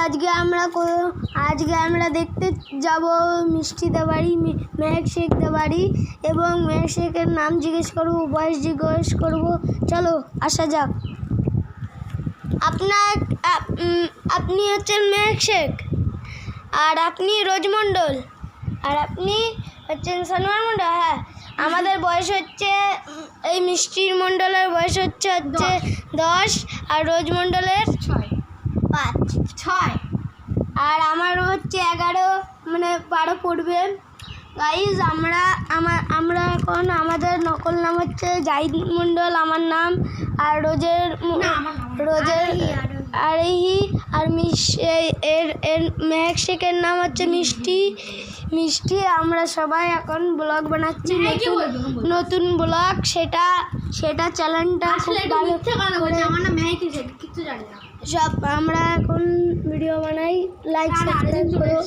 আজকে আমরা দেখতে যাব মিষ্টিদের বাড়ি, মেহেক শেখদের বাড়ি, এবং মেহেক শেখের নাম জিজ্ঞেস করব, বয়স জিজ্ঞেস করব। চলো আসা যাক। আপনি হচ্ছেন মেহেক শেখ, আর আপনি রোজ মণ্ডল, আর আপনি হচ্ছেন সানোয়ার মণ্ডল। হ্যাঁ, আমাদের বয়স হচ্ছে, এই মিষ্টির মণ্ডলের বয়স হচ্ছে 10, আর রোজ মণ্ডলের 6, আর আমার হচ্ছে 11, মানে 12 পড়বে। গাইজ, আমরা এখন, আমাদের নকল নাম হচ্ছে জাহিদ মণ্ডল আমার নাম, আর রোজের আরোহী, আর এর মেহেক শেখের নাম হচ্ছে মিষ্টি। আমরা সবাই এখন ব্লগ বানাচ্ছি, নতুন ব্লগ, সেটা চ্যানেলটা খুব ভালো সব। আমরা এখন ভিডিও বানাই, লাইক সাবস্ক্রাইব করো।